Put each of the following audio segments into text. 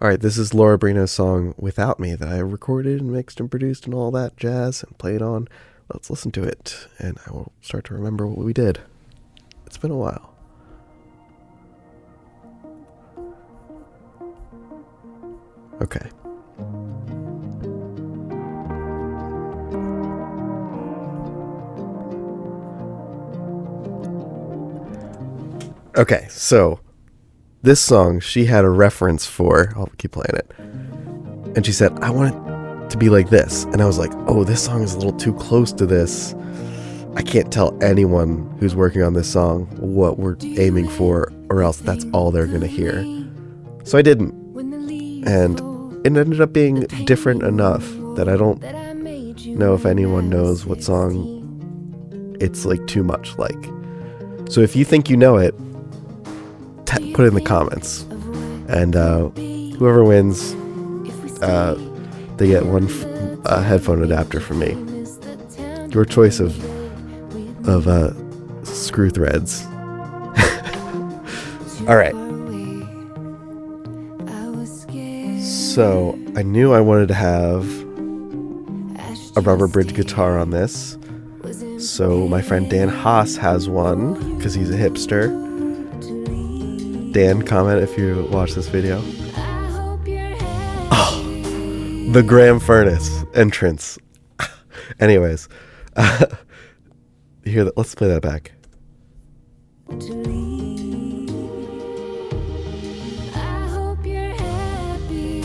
All right, this is Laura Brino's song Without Me that I recorded and mixed and produced and all that jazz and played on. Let's listen to it, and I will start to remember what we did. It's been a while. Okay. Okay, so this song she had a reference for. I'll keep playing it. And she said, I want it to be like this. And I was like, oh, this song is a little too close to this. I can't tell anyone who's working on this song what we're aiming for, or else that's all they're going to hear. So I didn't. And it ended up being different enough that I don't know if anyone knows what song it's like too much like. So if you think you know it, put it in the comments. And whoever wins, they get one headphone adapter from me. Your choice of screw threads. All right. So I knew I wanted to have a rubber bridge guitar on this. So my friend Dan Haas has one because he's a hipster. Dan, comment if you watch this video. Oh, the Graham Furnace entrance. Anyways, here, let's play that back.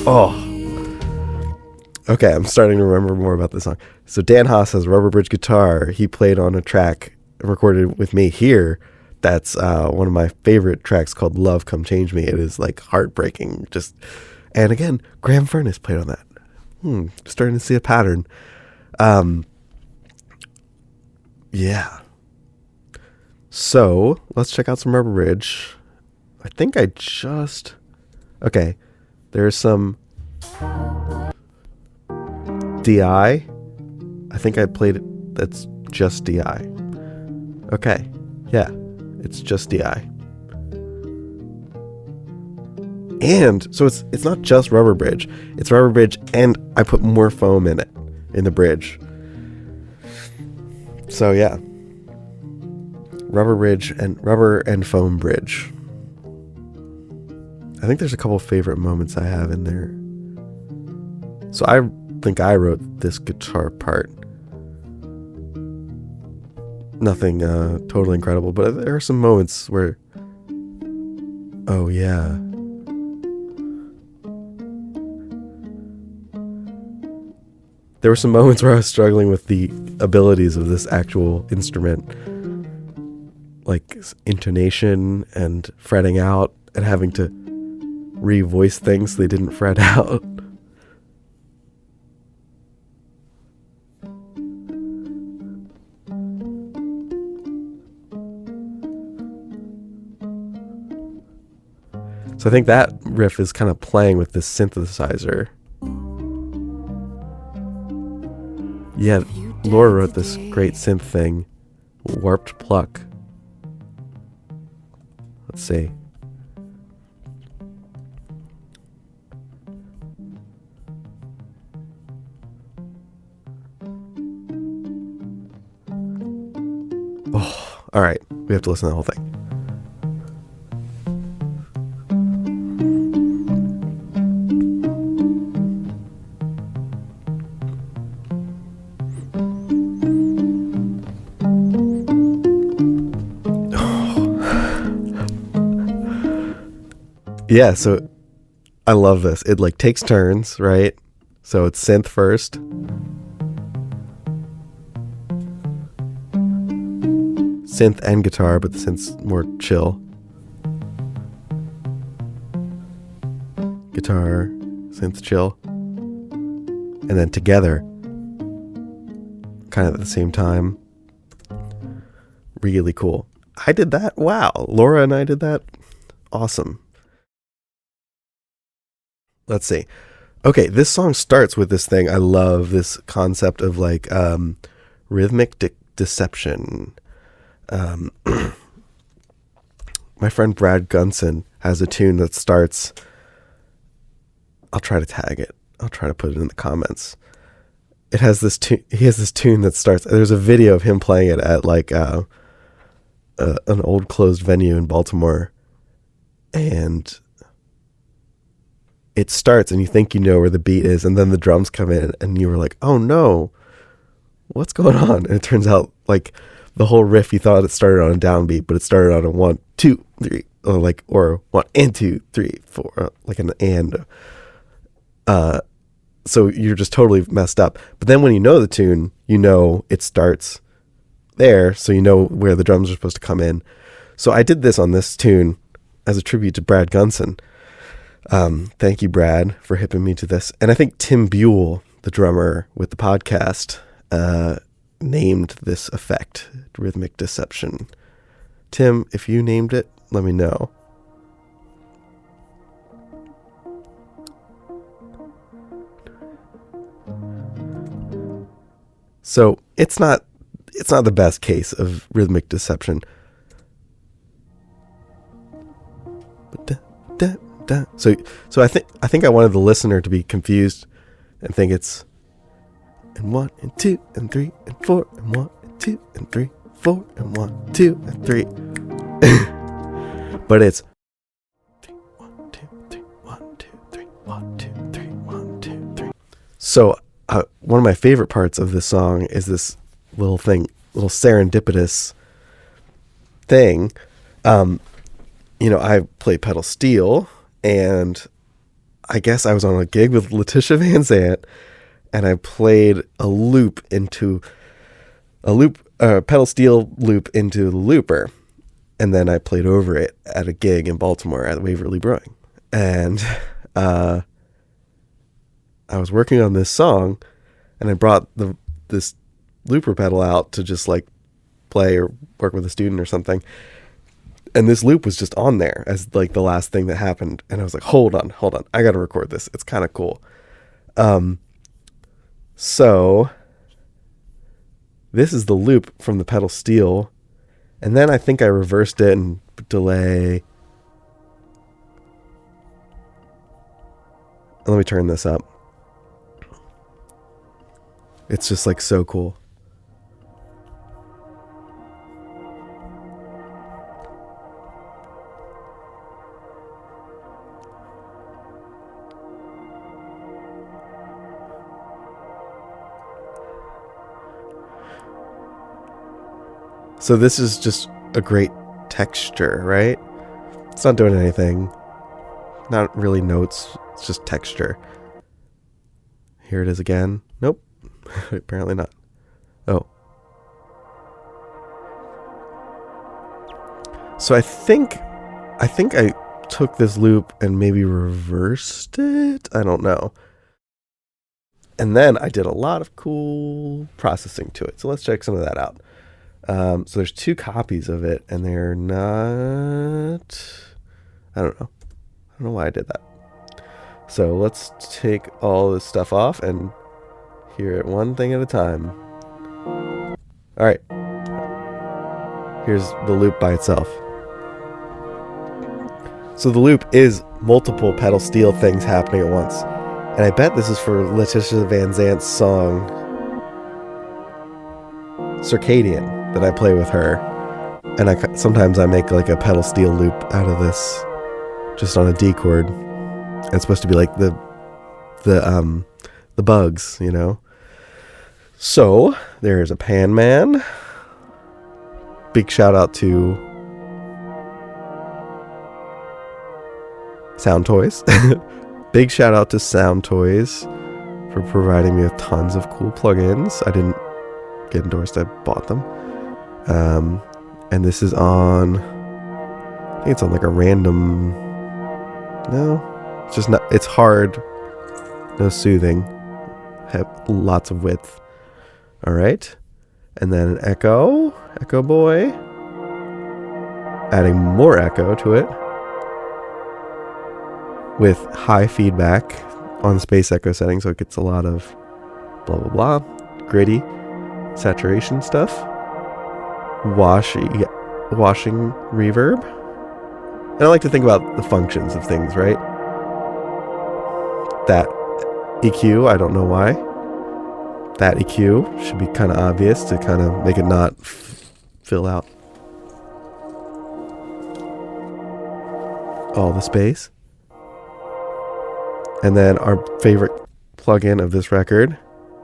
Oh. Okay, I'm starting to remember more about this song. So Dan Haas has a rubber bridge guitar. He played on a track recorded with me here. That's one of my favorite tracks called Love Come Change Me. It is like heartbreaking. And again, Graham Furnace played on that. Starting to see a pattern. Yeah. So let's check out some rubber bridge. I think okay. There's some DI. I think I played it. That's just DI. Okay. Yeah. It's just DI. And so it's not just rubber bridge. It's rubber bridge and I put more foam in it, in the bridge. So yeah. Rubber and foam bridge. I think there's a couple favorite moments I have in there. So I think I wrote this guitar part. Nothing totally incredible, but there are some moments where, oh yeah. There were some moments where I was struggling with the abilities of this actual instrument, like intonation and fretting out and having to revoice things so they didn't fret out. So I think that riff is kind of playing with this synthesizer. Yeah, Laura wrote this great synth thing, Warped Pluck. Let's see. Oh, all right. We have to listen to the whole thing. Yeah, so I love this. It like takes turns, right? So it's synth first. Synth and guitar, but the synth's more chill. Guitar, synth chill. And then together, kind of at the same time. Really cool. I did that. Wow. Laura and I did that. Awesome. Let's see. Okay, this song starts with this thing. I love this concept of like rhythmic deception. My friend Brad Gunson has a tune that starts I'll try to tag it. I'll try to put it in the comments. It has this tune. He has this tune that starts. There's a video of him playing it at like an old closed venue in Baltimore, and it starts, and you think you know where the beat is, and then the drums come in, and you were like, "Oh no, what's going on?" And it turns out like the whole riff, you thought it started on a downbeat, but it started on a 1, 2, 3, or 1 and 2, 3, 4, like an and. So you're just totally messed up. But then when you know the tune, you know it starts there, so you know where the drums are supposed to come in. So I did this on this tune as a tribute to Brad Gunson. Thank you, Brad, for hipping me to this. And I think Tim Buell, the drummer with the podcast, named this effect rhythmic deception. Tim, if you named it, let me know. So it's not the best case of rhythmic deception. So I think I wanted the listener to be confused and think it's and 1 and 2 and 3 and 4 and 1 and 2 and 3, 4 and 1, 2 and 3. But it's 3, 1, 2, 3, 1, 2, 3, 1, 2, 3, 1, 2, 3. So one of my favorite parts of this song is this little serendipitous thing. I play pedal steel, and I guess I was on a gig with Letitia Van Zant, and I played a pedal steel loop into the looper, and then I played over it at a gig in Baltimore at Waverly Brewing, and I was working on this song, and I brought this looper pedal out to just like play or work with a student or something. And this loop was just on there as like the last thing that happened. And I was like, hold on. I got to record this. It's kind of cool. So this is the loop from the pedal steel. And then I think I reversed it and delay. Let me turn this up. It's just like so cool. So this is just a great texture, right? It's not doing anything. Not really notes. It's just texture. Here it is again. Nope. Apparently not. Oh. So I think I took this loop and maybe reversed it. I don't know. And then I did a lot of cool processing to it. So let's check some of that out. So there's 2 copies of it, and they're not... I don't know why I did that. So let's take all this stuff off and hear it one thing at a time. All right. Here's the loop by itself. So the loop is multiple pedal steel things happening at once. And I bet this is for Letitia Van Zant's song Circadian that I play with her. And sometimes I make like a pedal steel loop out of this just on a D chord. And it's supposed to be like the Bugs, you know. So there's a Pan Man. Big shout out to Sound Toys. Big shout out to Sound Toys for providing me with tons of cool plugins. I didn't get endorsed, I bought them. And this is on, I think it's on like a random, no, it's just not, it's hard, no soothing, have lots of width. All right. And then an echo boy, adding more echo to it with high feedback on space echo setting, so it gets a lot of blah blah blah, gritty saturation stuff, washing reverb. And I like to think about the functions of things, right? that EQ. I don't know why. That EQ should be kind of obvious to kind of make it not fill out all the space. And then our favorite plugin of this record,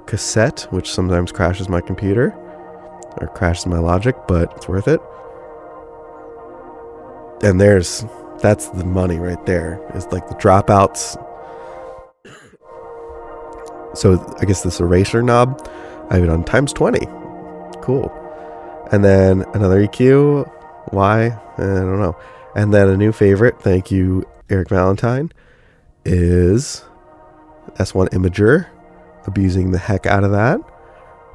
Cassette, which sometimes crashes my computer or crashes my Logic, but it's worth it. And that's the money right there. It's like the dropouts. So I guess this eraser knob, I have it on times 20. Cool. And then another EQ. Why? I don't know. And then a new favorite, thank you, Eric Valentine, is S1 Imager, abusing the heck out of that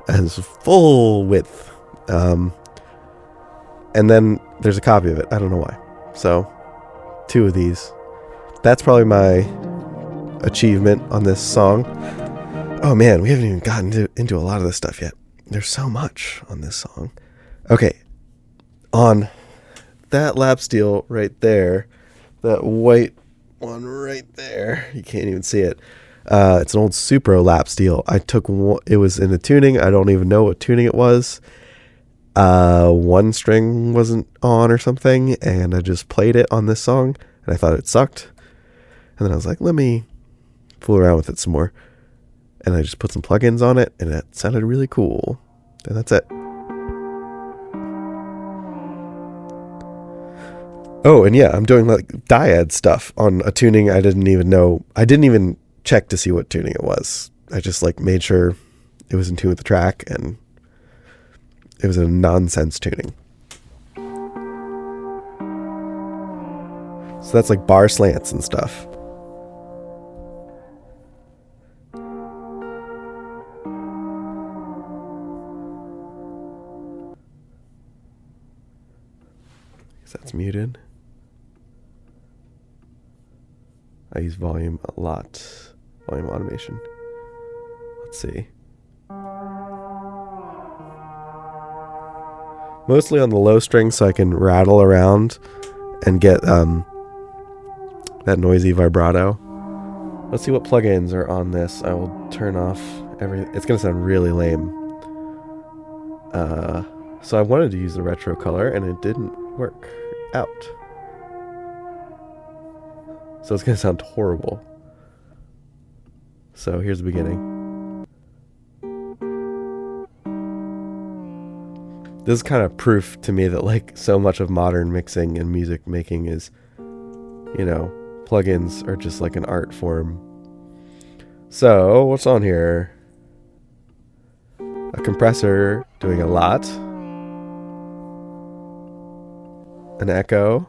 as full width. And then there's a copy of it. I don't know why. So 2 of these. That's probably my achievement on this song. Oh man, we haven't even gotten into a lot of this stuff yet. There's so much on this song. Okay, on that lap steel right there, that white one right there, you can't even see it. It's an old Supro lap steel. I took it was in a tuning. I don't even know what tuning it was. One string wasn't on or something, and I just played it on this song, and I thought it sucked. And then I was like, let me fool around with it some more. And I just put some plugins on it, and it sounded really cool. And that's it. Oh, and yeah, I'm doing like dyad stuff on a tuning I didn't even know. I didn't even check to see what tuning it was. I just like made sure it was in tune with the track, and it was a nonsense tuning. So that's like bar slants and stuff. That's muted. I use volume a lot. Volume automation. Let's see. Mostly on the low string so I can rattle around and get that noisy vibrato. Let's see what plugins are on this. I will turn off everything. It's going to sound really lame. So I wanted to use the retro color and it didn't work out. So it's going to sound horrible. So here's the beginning. This is kind of proof to me that like so much of modern mixing and music making is, you know, plugins are just like an art form. So what's on here? A compressor doing a lot. An echo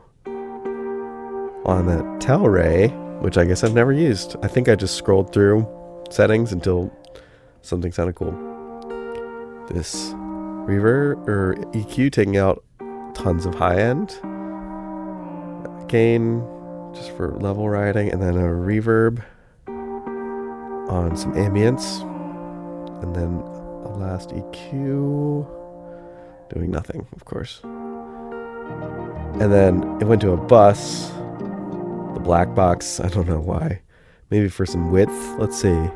on a Telray, which I guess I've never used. I think I just scrolled through settings until something sounded cool. This reverb or EQ taking out tons of high end gain just for level riding, and then a reverb on some ambience, and then a last EQ doing nothing, of course. And then it went to a bus, the black box. I don't know why. Maybe for some width. Let's see.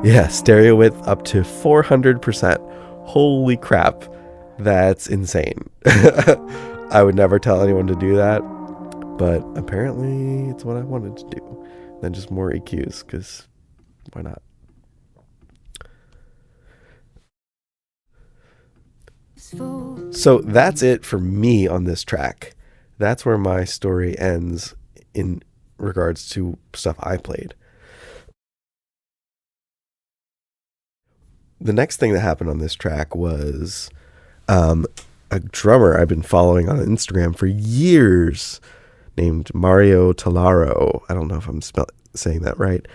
Yeah, stereo width up to 400%. Holy crap. That's insane. I would never tell anyone to do that, but apparently it's what I wanted to do. Then just more EQs, because why not? So that's it for me on this track. That's where my story ends in regards to stuff I played. The next thing that happened on this track was a drummer I've been following on Instagram for years named Mario Talaro. I don't know if I'm saying that right.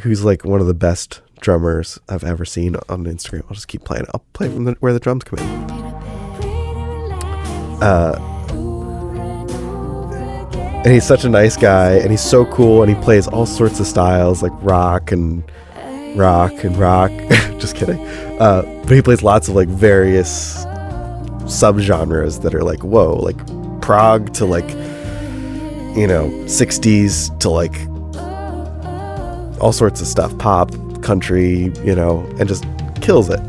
Who's like one of the best drummers I've ever seen on Instagram. I'll just keep playing. I'll play from where the drums come in. And he's such a nice guy, and he's so cool, and he plays all sorts of styles like rock and rock. Just kidding. But he plays lots of like various subgenres that are like, whoa, like prog to like, you know, 60s to like all sorts of stuff, pop, country, and just kills it.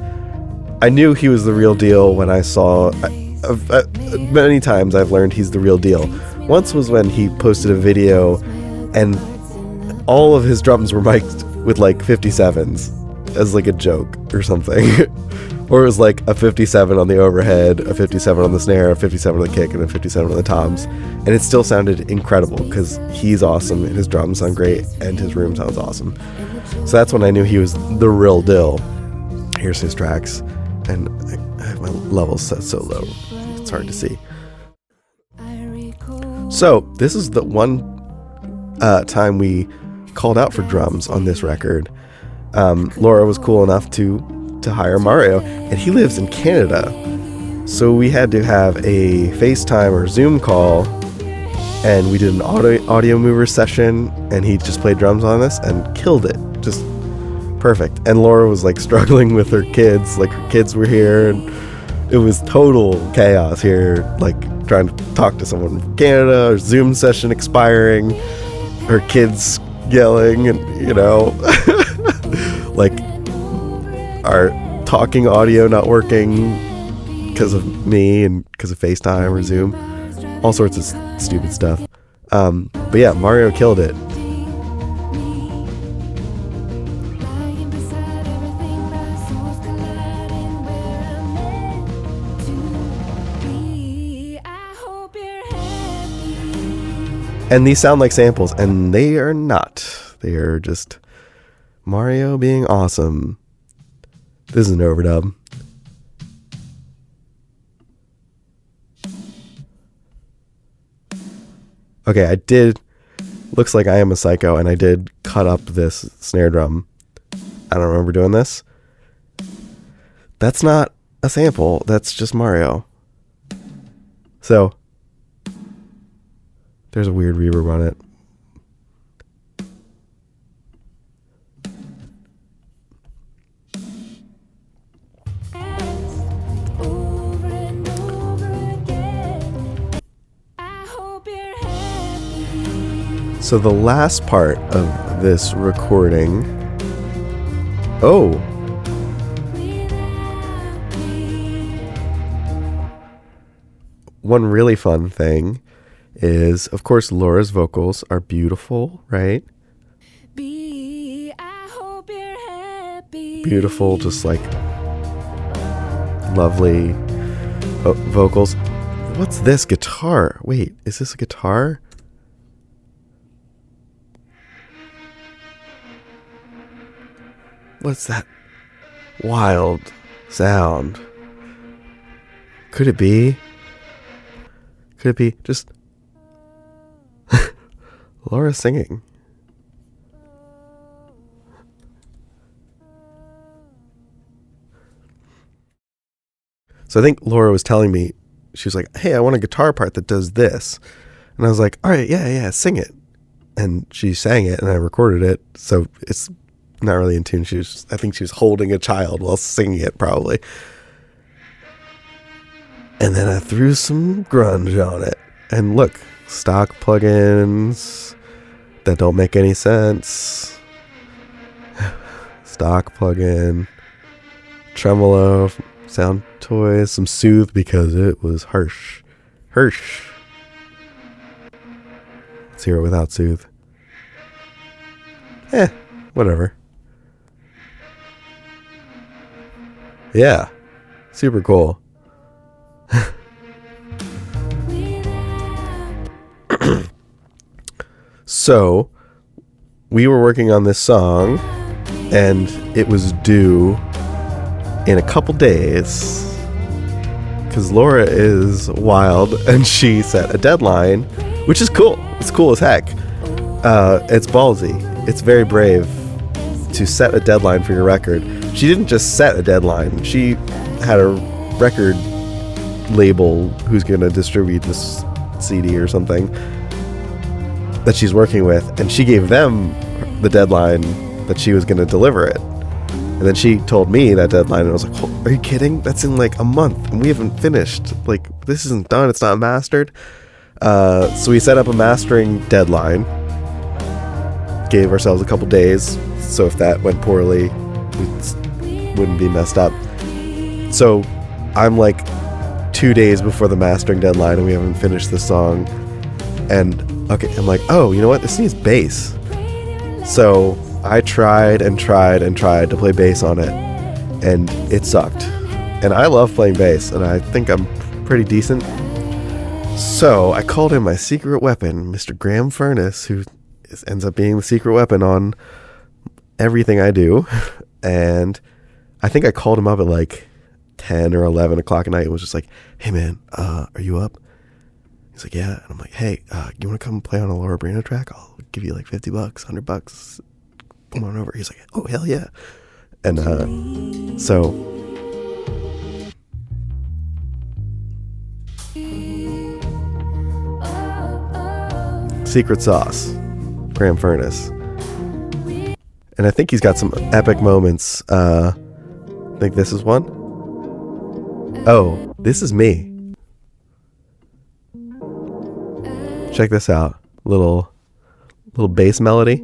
I knew he was the real deal when I saw, many times I've learned he's the real deal. Once was when he posted a video and all of his drums were mic'd with like 57s as like a joke or something. Or it was like a 57 on the overhead, a 57 on the snare, a 57 on the kick, and a 57 on the toms. And it still sounded incredible because he's awesome and his drums sound great and his room sounds awesome. So that's when I knew he was the real deal. Here's his tracks. And I have my levels set so low, it's hard to see. So this is the one time we called out for drums on this record. Laura was cool enough to hire Mario, and he lives in Canada. So we had to have a FaceTime or Zoom call, and we did an audio mover session, and he just played drums on this and killed it. Just perfect. And Laura was like struggling with her kids, like her kids were here, and it was total chaos here, like trying to talk to someone from Canada, our Zoom session expiring, her kids yelling, and like our talking audio not working because of me and because of FaceTime or Zoom, all sorts of stupid stuff. But yeah, Mario killed it. And these sound like samples, and they are not. They are just Mario being awesome. This is an overdub. Okay, looks like I Am a Psycho, and I did cut up this snare drum. I don't remember doing this. That's not a sample, that's just Mario. So, there's a weird reverb on it. So the last part of this recording, one really fun thing is, of course, Laura's vocals are beautiful, right? Beautiful, just like lovely vocals. What's this guitar? Wait, is this a guitar? What's that wild sound? Could it be? Could it be just Laura singing? So I think Laura was telling me, she was like, hey, I want a guitar part that does this. And I was like, all right, yeah, sing it. And she sang it and I recorded it. So it's not really in tune. I think she was holding a child while singing it, probably. And then I threw some grunge on it. And look, stock plugins that don't make any sense. Stock plugin, tremolo, sound toys, some soothe because it was harsh. Let's hear it without soothe. Whatever. Yeah, super cool. So, we were working on this song, and it was due in a couple days, because Laura is wild, and she set a deadline, which is cool. It's cool as heck. It's ballsy. It's very brave to set a deadline for your record. She didn't just set a deadline. She had a record label who's going to distribute this CD or something that she's working with, and she gave them the deadline that she was going to deliver it. And then she told me that deadline, and I was like, oh, are you kidding? That's in like a month, and we haven't finished. Like, this isn't done. It's not mastered. So we set up a mastering deadline, gave ourselves a couple days, so if that went poorly, we wouldn't be messed up. So I'm like 2 days before the mastering deadline and we haven't finished the song, and okay, I'm like, oh, you know what, this needs bass. So I tried to play bass on it, and it sucked. And I love playing bass, and I think I'm pretty decent. So I called in my secret weapon, Mr. Graham Furness, who ends up being the secret weapon on everything I do. And I think I called him up at like 10 or 11 o'clock at night and was just like, hey man, are you up? He's like, yeah. And I'm like, hey, you want to come play on a Laura Brino track? I'll give you like $50, $100. Come on over. He's like, oh, hell yeah. And so secret sauce, Graham Furness. And I think he's got some epic moments. I think this is one. Oh, this is me. Check this out. Little bass melody.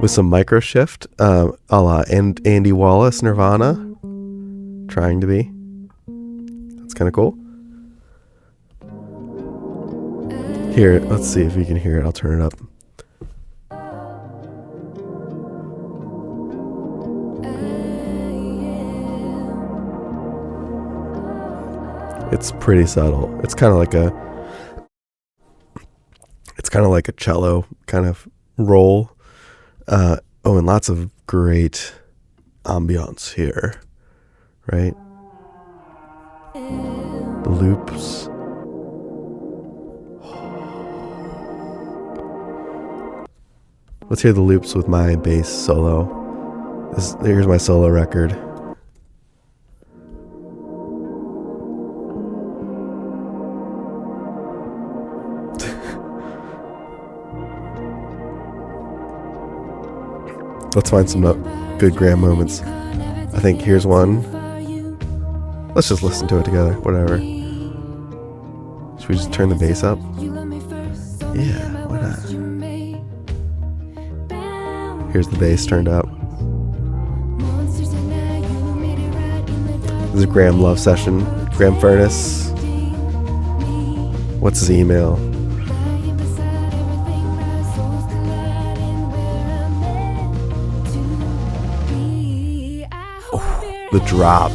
With some micro shift, a la Andy Wallace, Nirvana. Trying to be. That's kind of cool. Here, let's see if you can hear it. I'll turn it up. It's pretty subtle. It's kind of like a cello kind of roll. And lots of great ambiance here, right? The loops. Let's hear the loops with my bass solo. Here's my solo record. Let's find some good Graham moments. I think here's one. Let's just listen to it together, whatever. Should we just turn the bass up? Yeah, why not? Here's the bass turned up. This is a Graham love session. Graham Furness. What's his email? Oh, the drop.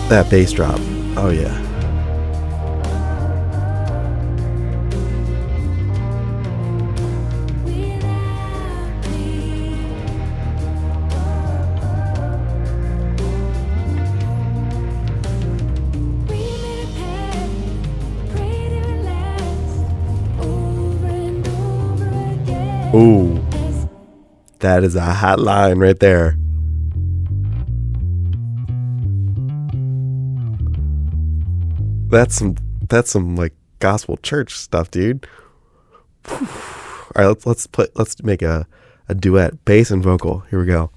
That bass drop. Oh yeah. Ooh, that is a hot line right there. That's some like gospel church stuff, dude. Whew. All right, let's make a duet, bass and vocal. Here we go.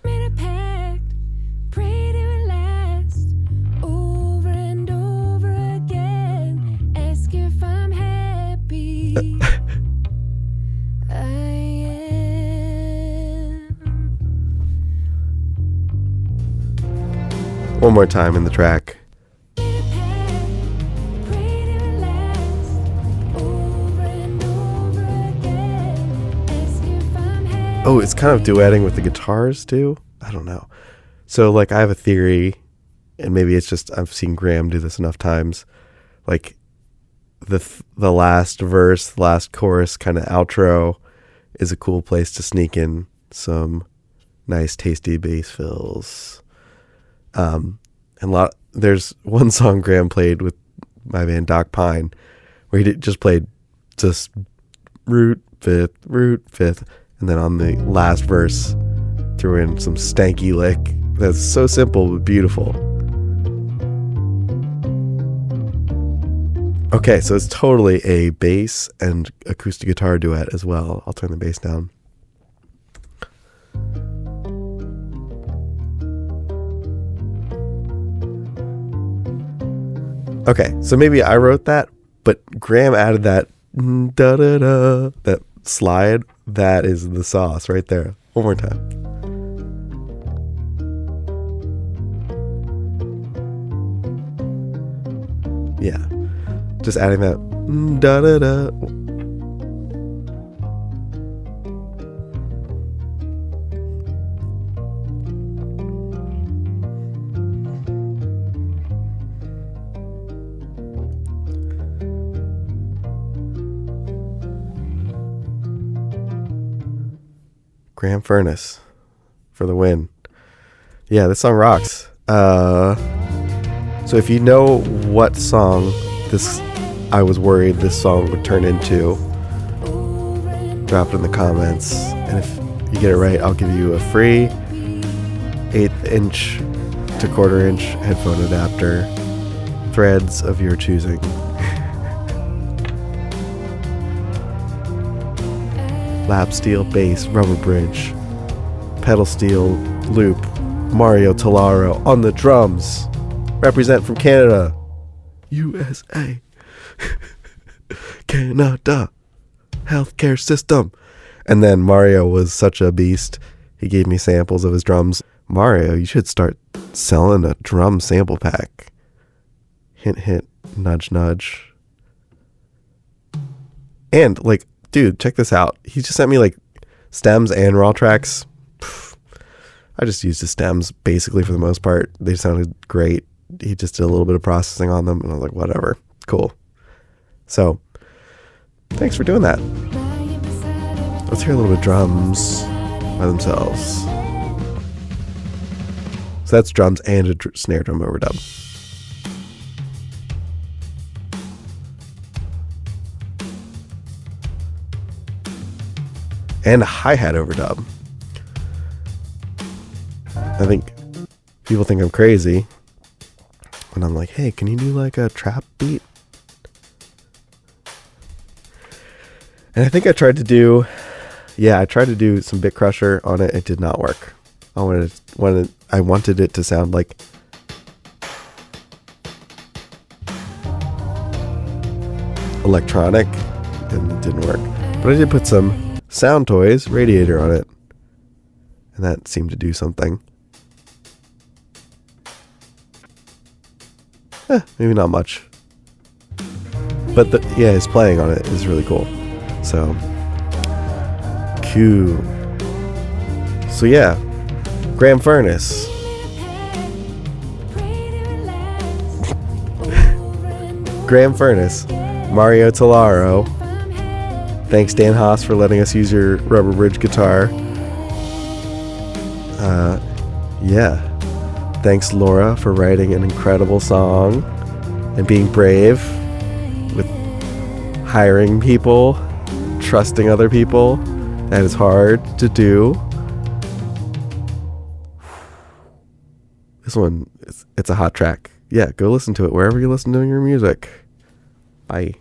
One more time in the track. Oh, it's kind of duetting with the guitars too. I don't know. So like I have a theory, and maybe it's just I've seen Graham do this enough times. Like the last verse, last chorus kind of outro is a cool place to sneak in some nice tasty bass fills. There's one song Graham played with my band Doc Pine where he just played just root fifth, and then on the last verse threw in some stanky lick that's so simple but beautiful. Okay, so it's totally a bass and acoustic guitar duet as well. I'll turn the bass down. Okay, so maybe I wrote that, but Graham added that da da da, that slide. That is the sauce right there. One more time. Yeah, just adding that da da da. Graham Furnace for the win. Yeah, this song rocks. So if you know what song this, I was worried this song would turn into, drop it in the comments. And if you get it right, I'll give you a free 1/8 inch to 1/4 inch headphone adapter, threads of your choosing. Lap steel bass, rubber bridge, pedal steel loop, Mario Tolaro on the drums. Represent from Canada, USA, Canada, healthcare system. And then Mario was such a beast. He gave me samples of his drums. Mario, you should start selling a drum sample pack. Hint, hint, nudge, nudge. And like, dude, check this out. He just sent me like stems and raw tracks. I just used the stems basically for the most part. They sounded great. He just did a little bit of processing on them, and I was like, whatever, cool. So, thanks for doing that. Let's hear a little bit of drums by themselves. So that's drums and a snare drum overdub. And a hi-hat overdub. I think people think I'm crazy when I'm like, hey, can you do like a trap beat? And I think I tried to do some Bit Crusher on it. It did not work. I wanted it to sound like electronic, and it didn't work. But I did put some Sound Toys Radiator on it, and that seemed to do something. Maybe not much, but his playing on it is really cool. So cool. So yeah, Graham Furnace. Graham Furnace, Mario Tolaro. Thanks Dan Haas for letting us use your rubber bridge guitar. Yeah. Thanks Laura for writing an incredible song and being brave with hiring people, trusting other people. That is hard to do. This one, it's a hot track. Yeah, go listen to it wherever you listen to your music. Bye.